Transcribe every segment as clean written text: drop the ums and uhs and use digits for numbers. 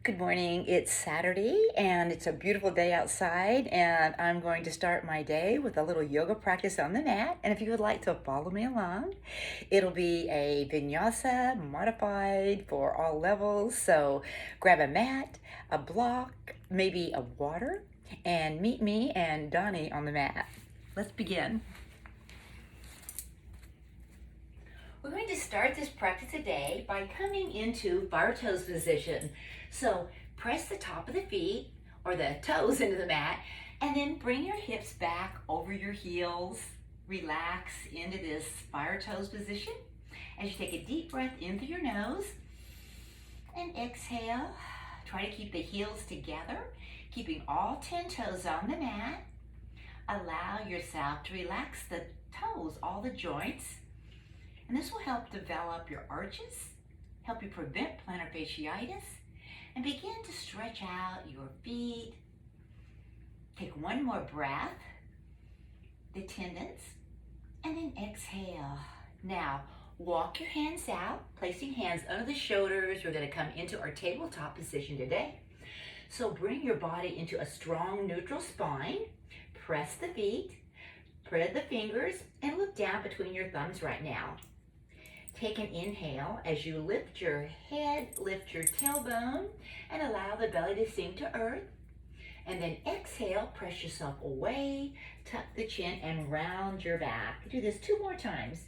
Good morning. It's Saturday and it's a beautiful day outside, and I'm going to start my day with a little yoga practice on the mat. And if you would like to follow me along, it'll be a Vinyasa modified for all levels. So grab a mat, a block, maybe a water, and meet me and Donnie on the mat. Let's begin. We're going to start this practice today by coming into fire toes position. So press the top of the feet or the toes into the mat, and then bring your hips back over your heels. Relax into this fire toes position as you take a deep breath in through your nose and exhale. Try to keep the heels together, keeping all 10 toes on the mat. Allow yourself to relax the toes, all the joints. And this will help develop your arches, help you prevent plantar fasciitis, and begin to stretch out your feet. Take one more breath, the tendons, and then exhale. Now, walk your hands out, placing hands under the shoulders. We're going to come into our tabletop position today. So bring your body into a strong neutral spine. Press the feet, spread the fingers, and look down between your thumbs right now. Take an inhale as you lift your head, lift your tailbone, and allow the belly to sink to earth. And then exhale, press yourself away, tuck the chin, and round your back. Do this 2 more times.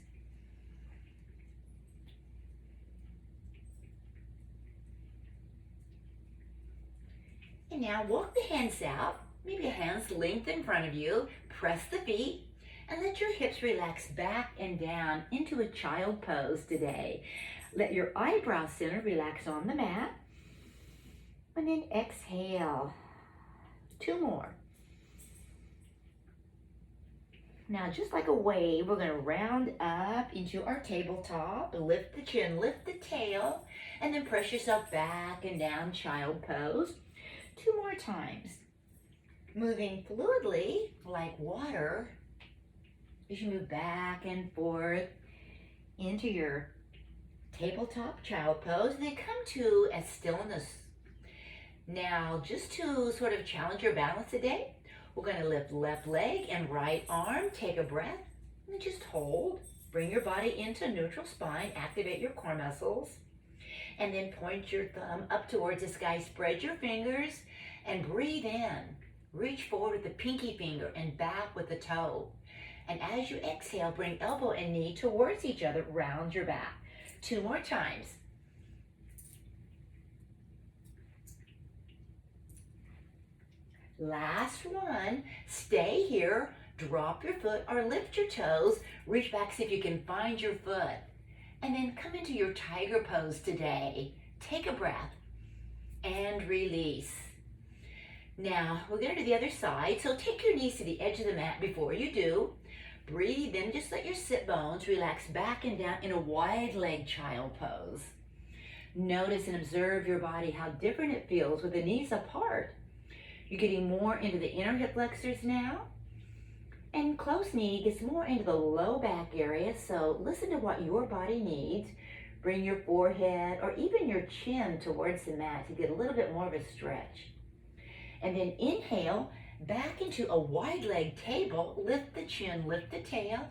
And now walk the hands out, maybe hands length in front of you. Press the feet. And let your hips relax back and down into a child pose today. Let your eyebrow center relax on the mat. And then exhale. 2 more. Now, just like a wave, we're going to round up into our tabletop. Lift the chin, lift the tail, and then press yourself back and down, child pose. 2 more times. Moving fluidly like water as you move back and forth into your tabletop child pose, and then come to a stillness. Now, just to sort of challenge your balance today, we're going to lift left leg and right arm. Take a breath and just hold. Bring your body into neutral spine. Activate your core muscles. And then point your thumb up towards the sky. Spread your fingers and breathe in. Reach forward with the pinky finger and back with the toe. And as you exhale, bring elbow and knee towards each other. Round your back. 2 more times. Last one. Stay here. Drop your foot or lift your toes. Reach back, see if you can find your foot. And then come into your tiger pose today. Take a breath and release. Now, we're going to do the other side. So take your knees to the edge of the mat before you do. Breathe in, just let your sit bones relax back and down in a wide leg child pose. Notice and observe your body, how different it feels with the knees apart. You're getting more into the inner hip flexors now. And close knee gets more into the low back area, so listen to what your body needs. Bring your forehead or even your chin towards the mat to get a little bit more of a stretch. And then inhale, back into a wide leg table. Lift the chin, lift the tail,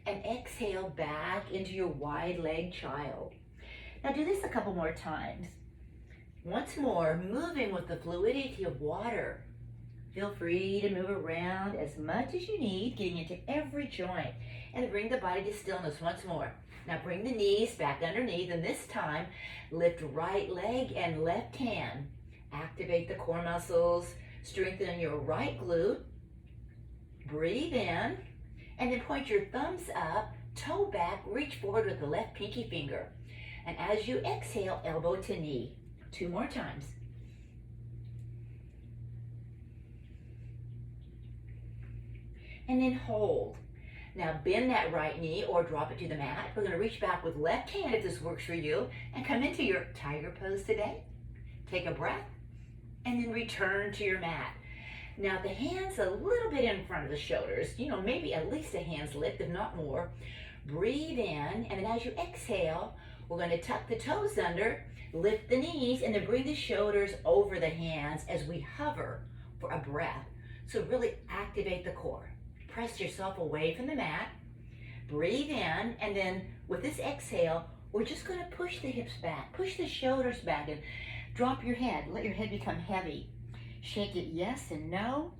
and exhale back into your wide leg child. Now do this a couple more times. Once more, moving with the fluidity of water. Feel free to move around as much as you need, getting into every joint. And bring the body to stillness once more. Now bring the knees back underneath, and this time lift right leg and left hand. Activate the core muscles, strengthen your right glute. Breathe in, and then point your thumbs up, toe back, reach forward with the left pinky finger. And as you exhale, elbow to knee. 2 more times. And then hold. Now bend that right knee or drop it to the mat. We're going to reach back with left hand if this works for you, and come into your tiger pose today. Take a breath and then return to your mat. Now the hands a little bit in front of the shoulders, maybe at least a hand's length, if not more. Breathe in, and then as you exhale, We're going to tuck the toes under, lift the knees, and then bring the shoulders over the hands as we hover for a breath. So really activate the core. Press yourself away from the mat. Breathe in, and then with this exhale, we're just going to push the hips back, push the shoulders back, and drop your head. Let your head become heavy. Shake it yes and no.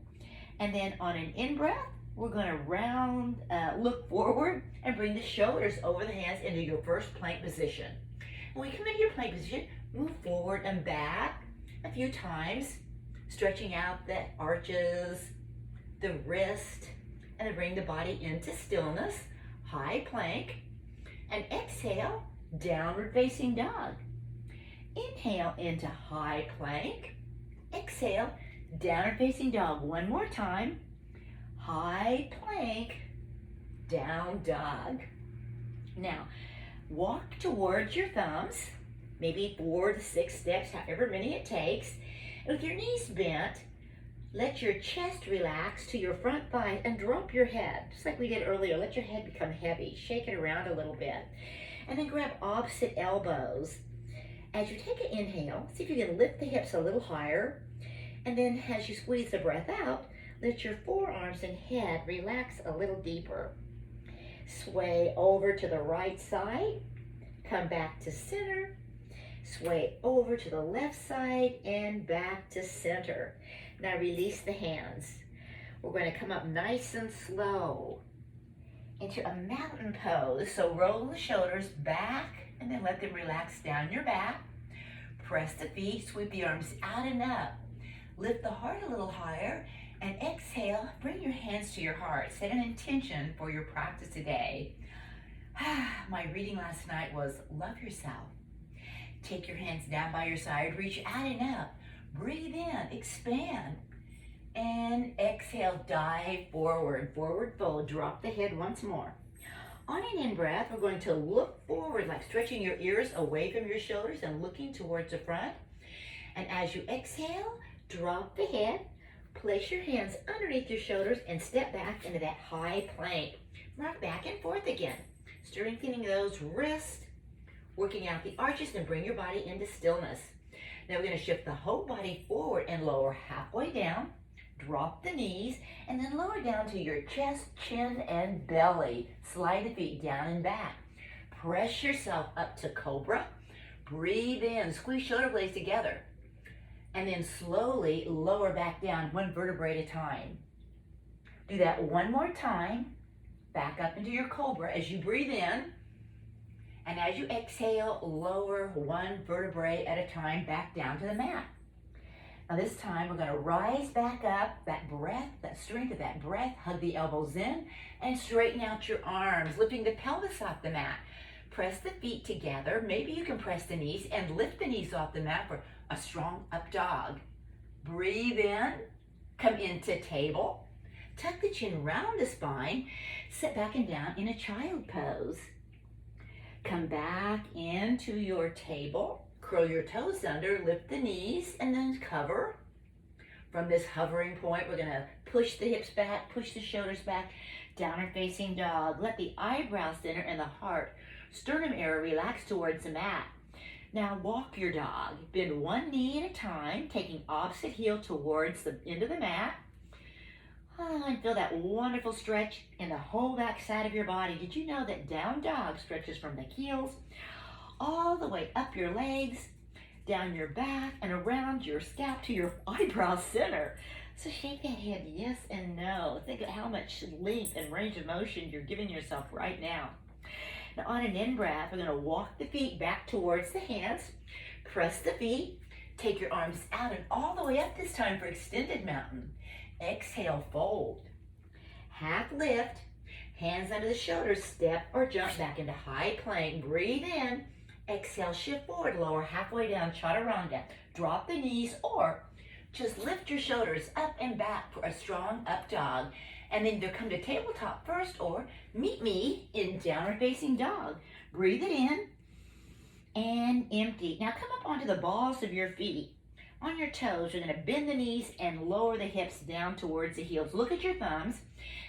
And then on an in-breath, we're going to look forward and bring the shoulders over the hands into your first plank position. When you come into your plank position, move forward and back a few times, stretching out the arches, the wrist, and then bring the body into stillness, high plank, and exhale, downward facing dog. Inhale into high plank, exhale, downward facing dog. One more time, high plank, down dog. Now, walk towards your thumbs, maybe 4 to 6 steps, however many it takes. And with your knees bent, let your chest relax to your front thighs and drop your head, just like we did earlier. Let your head become heavy. Shake it around a little bit. And then grab opposite elbows. As you take an inhale, see if you can lift the hips a little higher. And then as you squeeze the breath out, let your forearms and head relax a little deeper. Sway over to the right side. Come back to center. Sway over to the left side and back to center. Now release the hands. We're going to come up nice and slow into a mountain pose. So roll the shoulders back and then let them relax down your back. Press the feet, sweep the arms out and up. Lift the heart a little higher and exhale. Bring your hands to your heart. Set an intention for your practice today. My reading last night was love yourself. Take your hands down by your side, reach out and up. Breathe in, expand, and exhale, dive forward, forward fold, drop the head once more. On an in-breath, we're going to look forward, like stretching your ears away from your shoulders and looking towards the front. And as you exhale, drop the head, place your hands underneath your shoulders, and step back into that high plank. Rock back and forth again, strengthening those wrists, working out the arches, and bring your body into stillness. Now we're going to shift the whole body forward and lower halfway down. Drop the knees and then lower down to your chest, chin, and belly. Slide the feet down and back. Press yourself up to cobra. Breathe in, squeeze shoulder blades together. And then slowly lower back down, one vertebrae at a time. Do that one more time. Back up into your cobra as you breathe in. And as you exhale, lower one vertebrae at a time back down to the mat. Now this time we're going to rise back up, that breath, that strength of that breath, hug the elbows in and straighten out your arms, lifting the pelvis off the mat. Press the feet together. Maybe you can press the knees and lift the knees off the mat for a strong up dog. Breathe in, come into table. Tuck the chin round the spine, sit back and down in a child pose. Come back into your table, curl your toes under, lift the knees, and then cover. From this hovering point, we're going to push the hips back, push the shoulders back, downward facing dog. Let the eyebrow center and the heart, sternum area relax towards the mat. Now walk your dog. Bend one knee at a time, taking opposite heel towards the end of the mat. And feel that wonderful stretch in the whole back side of your body. Did you know that down dog stretches from the heels all the way up your legs, down your back, and around your scalp to your eyebrow center? So shake that head yes and no. Think of how much length and range of motion you're giving yourself right now. Now on an in-breath, we're going to walk the feet back towards the hands. Press the feet. Take your arms out and all the way up this time for extended mountain. Exhale, fold. Half lift, hands under the shoulders, step or jump back into high plank. Breathe in, exhale, shift forward, lower halfway down, chaturanga. Drop the knees or just lift your shoulders up and back for a strong up dog. And then either come to tabletop first or meet me in downward facing dog. Breathe it in and empty. Now come up onto the balls of your feet. On your toes, you're going to bend the knees and lower the hips down towards the heels. Look at your thumbs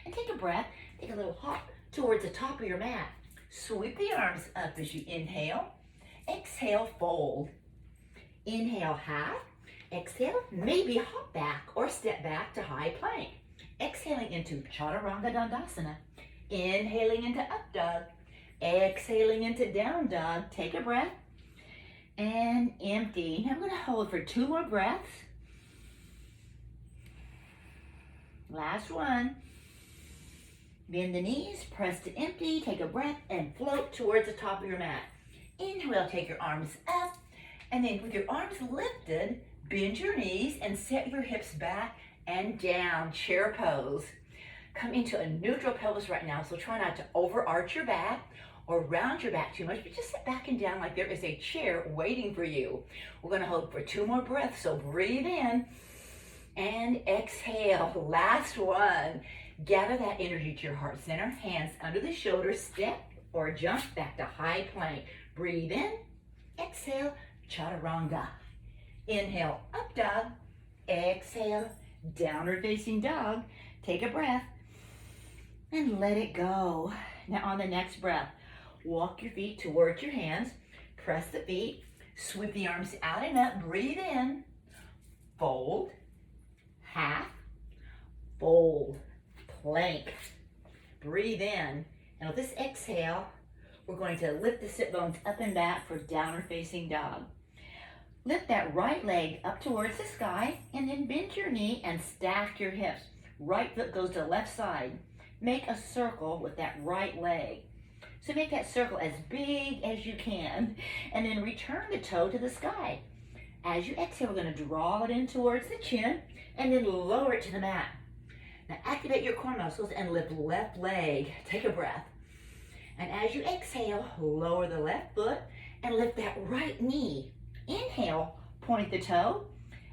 and take a breath. Take a little hop towards the top of your mat. Sweep the arms up as you inhale. exhale, fold. Inhale, half. Exhale, maybe hop back or step back to high plank. Exhaling into Chaturanga Dandasana. Inhaling into up dog. Exhaling into down dog. Take a breath and empty. Now I'm going to hold for 2 more breaths. Last one. Bend the knees, press to empty, take a breath, and float towards the top of your mat. Inhale, take your arms up, and then with your arms lifted, bend your knees and set your hips back and down, chair pose. Come into a neutral pelvis right now, so try not to overarch your back or round your back too much, but just sit back and down like there is a chair waiting for you. We're going to hold for 2 more breaths, so breathe in and exhale. Last one. Gather that energy to your heart center, hands under the shoulders, step or jump back to high plank. Breathe in, exhale, chaturanga. Inhale, up dog, exhale, downward facing dog. Take a breath and let it go. Now on the next breath, walk your feet towards your hands, press the feet, sweep the arms out and up, breathe in, fold, half, fold, plank. Breathe in, and with this exhale, we're going to lift the sit bones up and back for downward facing dog. Lift that right leg up towards the sky, and then bend your knee and stack your hips. Right foot goes to left side. Make a circle with that right leg. So make that circle as big as you can, and then return the toe to the sky. As you exhale, we're going to draw it in towards the chin, and then lower it to the mat. Now activate your core muscles and lift left leg. Take a breath. And as you exhale, lower the left foot and lift that right knee. Inhale, point the toe.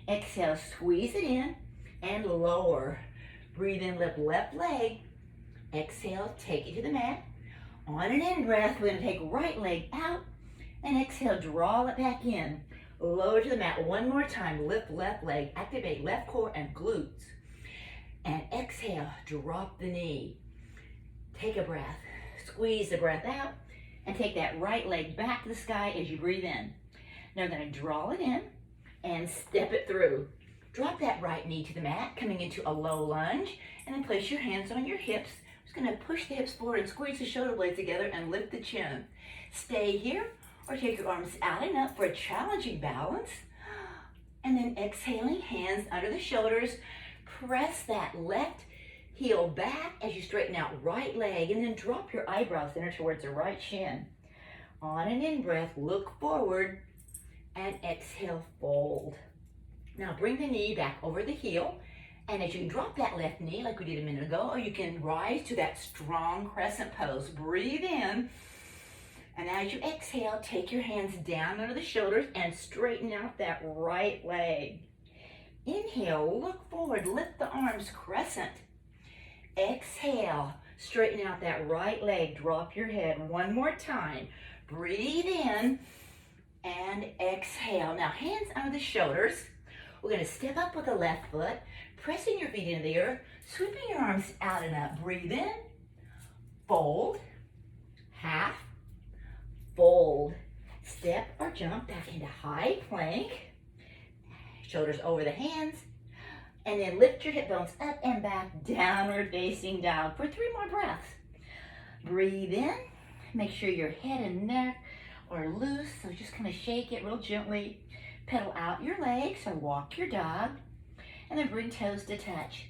Exhale, squeeze it in and lower. Breathe in, lift left leg. Exhale, take it to the mat. On an in breath, we're going to take right leg out and exhale, draw it back in. Lower to the mat. One more time, lift left leg. Activate left core and glutes. And exhale, drop the knee. Take a breath. Squeeze the breath out and take that right leg back to the sky as you breathe in. Now we're going to draw it in and step it through. Drop that right knee to the mat, coming into a low lunge, and then place your hands on your hips. Just going to push the hips forward and squeeze the shoulder blades together and lift the chin. Stay here or take your arms out and up for a challenging balance. And then exhaling, hands under the shoulders. Press that left heel back as you straighten out right leg, and then drop your eyebrow center towards the right shin. On an in breath, look forward and exhale, fold. Now bring the knee back over the heel, and as you drop that left knee like we did a minute ago, or you can rise to that strong crescent pose. Breathe in, and as you exhale, take your hands down under the shoulders and straighten out that right leg. Inhale, look forward, lift the arms, crescent. Exhale, straighten out that right leg, drop your head. One more time. Breathe in and exhale. Now hands under the shoulders. We're going to step up with the left foot, pressing your feet into the earth, sweeping your arms out and up. Breathe in, fold, half, fold. Step or jump back into high plank. Shoulders over the hands, and then lift your hip bones up and back, downward facing dog for 3 more breaths. Breathe in, make sure your head and neck are loose, so just kind of shake it real gently. Pedal out your legs or walk your dog, and then bring toes to touch.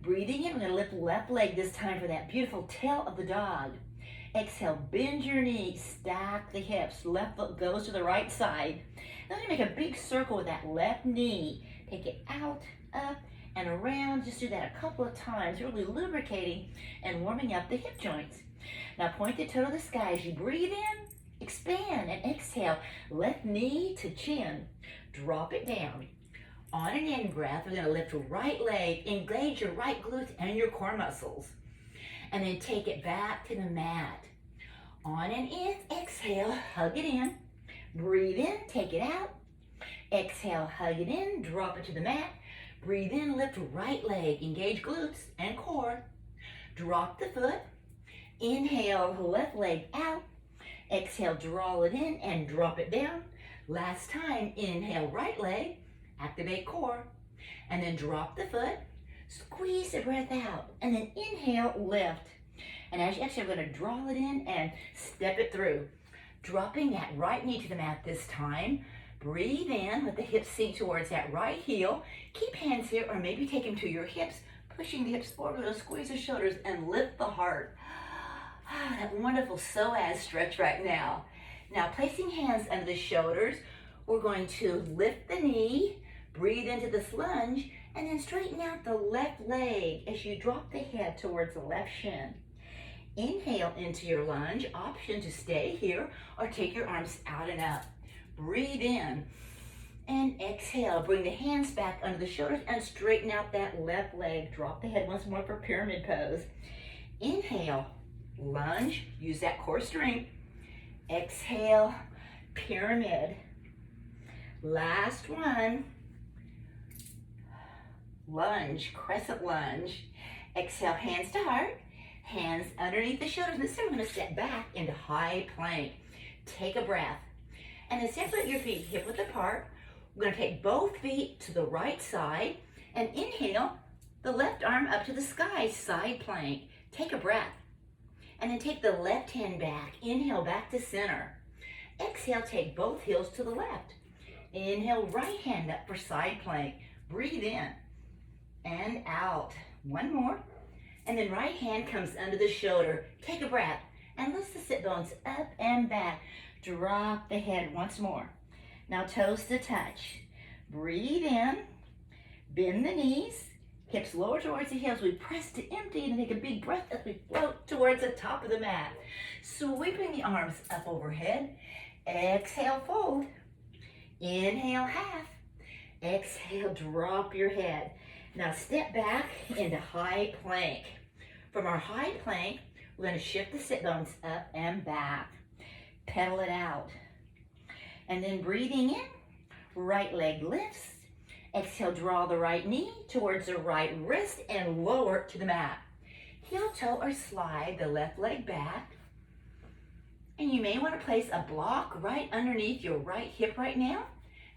Breathing in, we're going to lift left leg this time for that beautiful tail of the dog. Exhale, bend your knees, stack the hips, left foot goes to the right side. Then you make a big circle with that left knee. Take it out, up, and around. Just do that a couple of times, really lubricating and warming up the hip joints. Now point the toe to the sky as you breathe in, expand, and exhale. Left knee to chin. Drop it down. On an in breath, we're going to lift your right leg, engage your right glutes and your core muscles. And then take it back to the mat. On an in, exhale, hug it in. Breathe in, take it out. Exhale, hug it in, drop it to the mat. Breathe in, lift right leg, engage glutes and core. Drop the foot. Inhale, left leg out. Exhale, draw it in and drop it down. Last time, inhale, right leg, activate core, and then drop the foot, squeeze the breath out, and then inhale, lift. And as you exhale, we're going to draw it in and step it through. Dropping that right knee to the mat this time. Breathe in, let the hips sink towards that right heel. Keep hands here, or maybe take them to your hips, pushing the hips forward, squeeze the shoulders, and lift the heart. That wonderful psoas stretch right now. Now, placing hands under the shoulders, we're going to lift the knee, breathe into this lunge, and then straighten out the left leg as you drop the head towards the left shin. Inhale into your lunge, option to stay here or take your arms out and up. Breathe in and exhale. Bring the hands back under the shoulders and straighten out that left leg. Drop the head once more for pyramid pose. Inhale, lunge, use that core strength. Exhale, pyramid. Last one, lunge, crescent lunge. Exhale, hands to heart, hands underneath the shoulders. This time we're going to step back into high plank. Take a breath. And then separate your feet hip width apart. We're going to take both feet to the right side and inhale the left arm up to the sky, side plank. Take a breath. And then take the left hand back. Inhale back to center. Exhale, take both heels to the left. Inhale, right hand up for side plank. Breathe in and out. One more. And then right hand comes under the shoulder. Take a breath and lift the sit bones up and back. Drop the head once more. Now toes to touch. Breathe in, bend the knees, hips lower towards the heels. We press to empty and take a big breath as we float towards the top of the mat. Sweeping the arms up overhead. Exhale, fold. Inhale, half. Exhale, drop your head. Now step back into high plank. From our high plank, we're going to shift the sit bones up and back. Pedal it out. And then breathing in, right leg lifts. Exhale, draw the right knee towards the right wrist and lower to the mat. Heel toe or slide the left leg back. And you may want to place a block right underneath your right hip right now.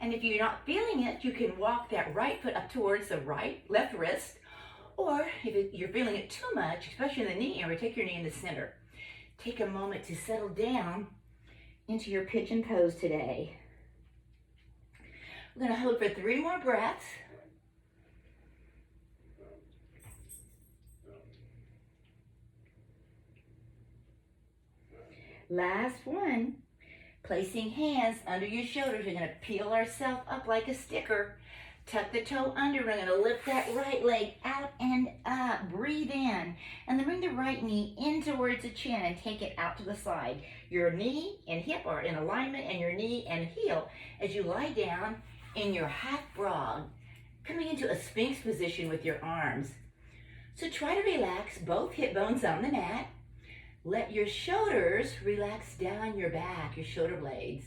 And if you're not feeling it, you can walk that right foot up towards the left wrist. Or if you're feeling it too much, especially in the knee area, take your knee in the center. Take a moment to settle down into your pigeon pose today. We're going to hold for 3 more breaths. Last one. Placing hands under your shoulders, we're going to peel ourselves up like a sticker. Tuck the toe under. We're going to lift that right leg out and up. Breathe in. And then bring the right knee in towards the chin and take it out to the side. Your knee and hip are in alignment, and your knee and heel as you lie down in your half frog, coming into a sphinx position with your arms. So try to relax both hip bones on the mat. Let your shoulders relax down your back, your shoulder blades.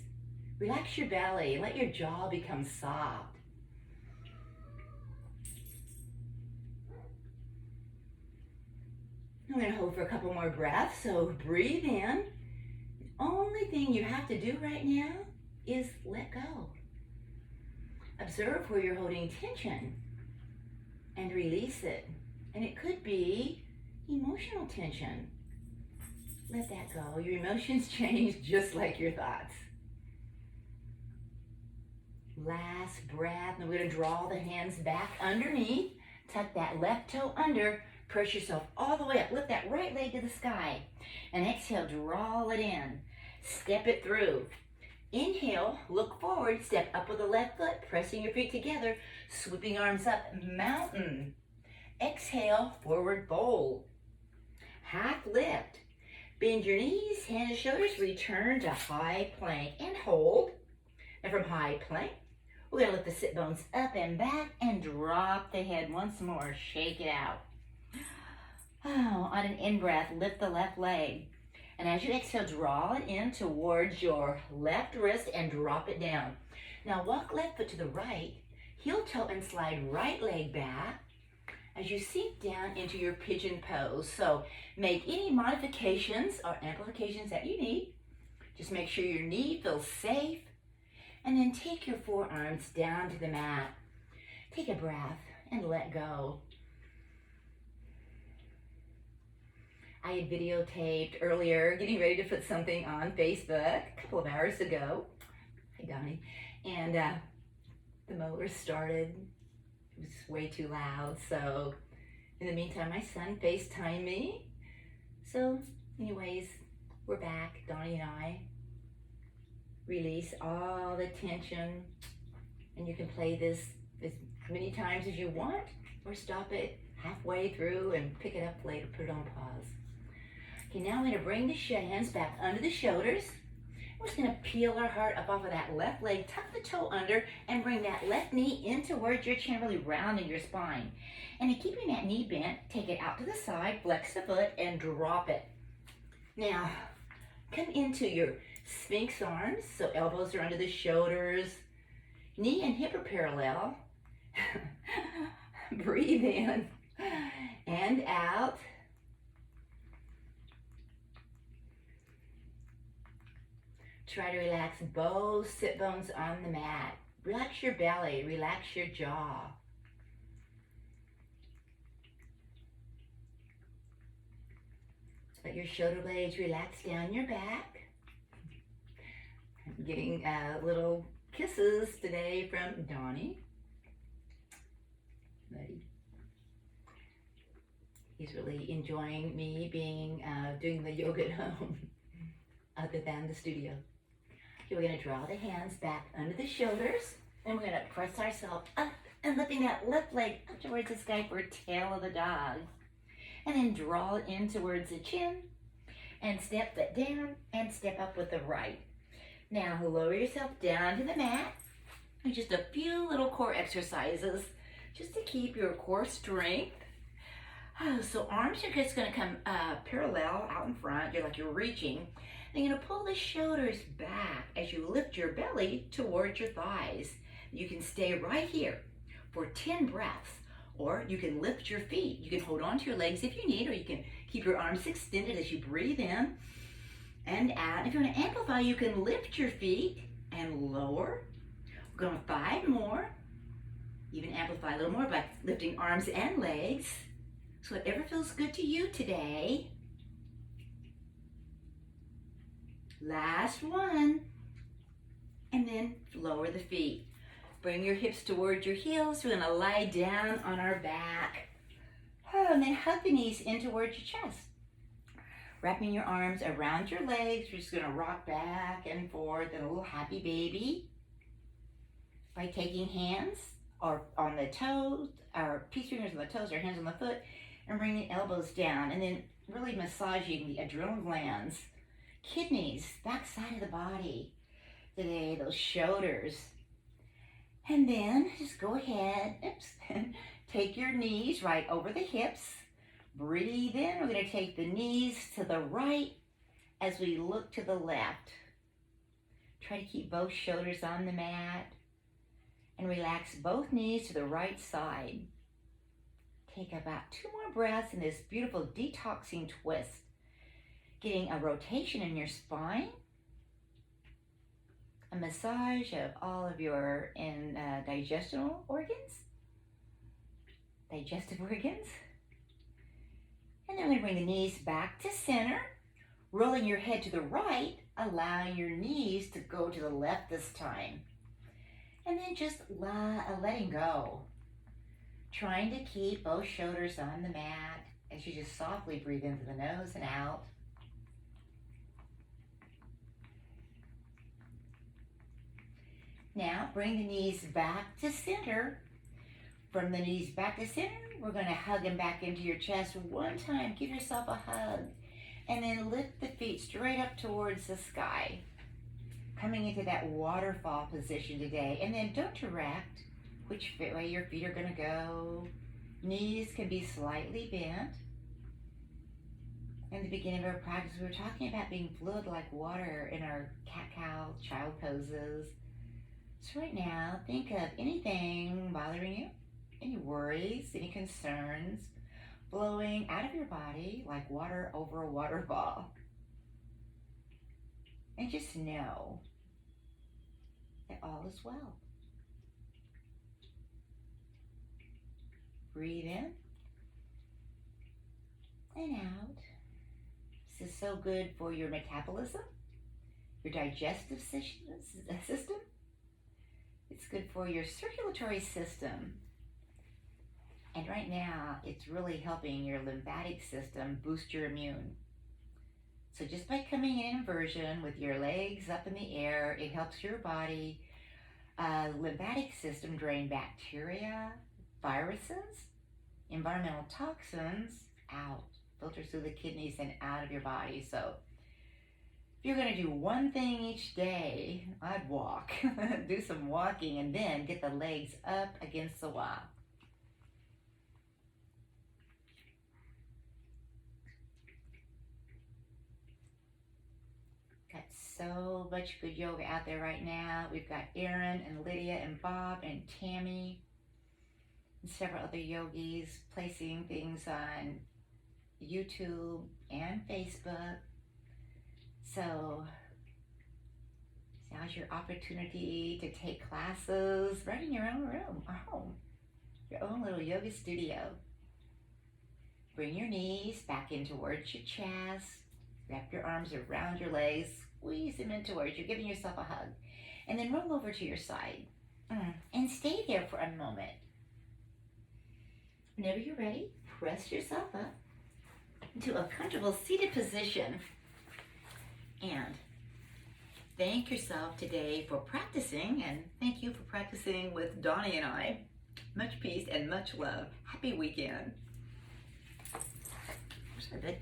Relax your belly and let your jaw become soft. I'm going to hold for a couple more breaths, so breathe in. The only thing you have to do right now is let go. Observe where you're holding tension and release it. And it could be emotional tension. Let that go. Your emotions change just like your thoughts. Last breath, and we're going to draw the hands back underneath. Tuck that left toe under. Press yourself all the way up. Lift that right leg to the sky. And exhale, draw it in. Step it through. Inhale, look forward, step up with the left foot, pressing your feet together, sweeping arms up, mountain. Exhale, forward fold. Half lift. Bend your knees, hands and shoulders, return to high plank and hold. And from high plank, we're going to lift the sit bones up and back and drop the head once more. Shake it out. Oh, on an in-breath, lift the left leg. And as you exhale, draw it in towards your left wrist and drop it down. Now walk left foot to the right, heel toe and slide right leg back as you sink down into your pigeon pose. So make any modifications or amplifications that you need. Just make sure your knee feels safe. And then take your forearms down to the mat. Take a breath and let go. I had videotaped earlier, getting ready to put something on Facebook a couple of hours ago. Hi, Donnie. And the mower started. It was way too loud. So in the meantime, my son FaceTimed me. So anyways, we're back, Donnie and I. Release all the tension. And you can play this as many times as you want, or stop it halfway through and pick it up later, put it on pause. Okay, now I'm going to bring the hands back under the shoulders. We're just going to peel our heart up off of that left leg, tuck the toe under, and bring that left knee in towards your chin, really rounding your spine. And in keeping that knee bent, take it out to the side, flex the foot, and drop it. Now, come into your Sphinx arms, so elbows are under the shoulders, knee and hip are parallel. Breathe in and out. Try to relax both sit bones on the mat. Relax your belly, relax your jaw. Let your shoulder blades relax down your back. I'm getting little kisses today from Donnie. He's really enjoying me doing the yoga at home, other than the studio. Okay, we're going to draw the hands back under the shoulders, and we're going to press ourselves up and lifting that left leg up towards the sky for tail of the dog. And then draw it in towards the chin, and step that down, and step up with the right. Now lower yourself down to the mat, and just a few little core exercises, just to keep your core strength. So arms are just going to come parallel out in front. You're reaching. Then you're going to pull the shoulders back as you lift your belly towards your thighs. You can stay right here for 10 breaths, or you can lift your feet. You can hold on to your legs if you need, or you can keep your arms extended as you breathe in and out. If you want to amplify, you can lift your feet and lower. We're going 5 more. Even amplify a little more by lifting arms and legs. So whatever feels good to you today. Last one. And then lower the feet. Bring your hips towards your heels. We're going to lie down on our back. And then hug the knees in towards your chest. Wrapping your arms around your legs. We're just going to rock back and forth in a little happy baby. By taking hands or on the toes, or peace fingers on the toes, or hands on the foot, and bringing the elbows down, and then really massaging the adrenal glands, kidneys, back side of the body today, those shoulders. And then just go ahead, and take your knees right over the hips. Breathe in. We're going to take the knees to the right as we look to the left. Try to keep both shoulders on the mat. And relax both knees to the right side. Take about 2 more breaths in this beautiful detoxing twist. Getting a rotation in your spine. A massage of all of your digestive organs. And then we're going to bring the knees back to center. Rolling your head to the right, allowing your knees to go to the left this time. And then just letting go. Trying to keep both shoulders on the mat as you just softly breathe in through the nose and out. Now bring the knees back to center. From the knees back to center, we're going to hug them back into your chest one time. Give yourself a hug. And then lift the feet straight up towards the sky. Coming into that waterfall position today. And then don't direct which way your feet are going to go. Knees can be slightly bent. In the beginning of our practice, we were talking about being fluid like water in our cat-cow child poses. So right now, think of anything bothering you, any worries, any concerns, flowing out of your body like water over a waterfall. and just know that all is well. Breathe in and out. This is so good for your metabolism, your digestive system. It's good for your circulatory system. And right now, it's really helping your lymphatic system boost your immune. So just by coming in inversion with your legs up in the air, it helps your body lymphatic system drain bacteria, viruses, environmental toxins out, filters through the kidneys and out of your body. So if you're going to do one thing each day, I'd walk. Do some walking and then get the legs up against the wall. Got so much good yoga out there right now. We've got Erin and Lydia and Bob and Tammy and several other yogis placing things on YouTube and Facebook. So now's your opportunity to take classes right in your own room or home, your own little yoga studio. Bring your knees back in towards your chest. Wrap your arms around your legs. Squeeze them in towards you, giving yourself a hug. And then roll over to your side. And stay there for a moment. Whenever you're ready, press yourself up into a comfortable seated position. And thank yourself today for practicing, and thank you for practicing with Donnie and I. Much peace and much love. Happy weekend. Where's my bed?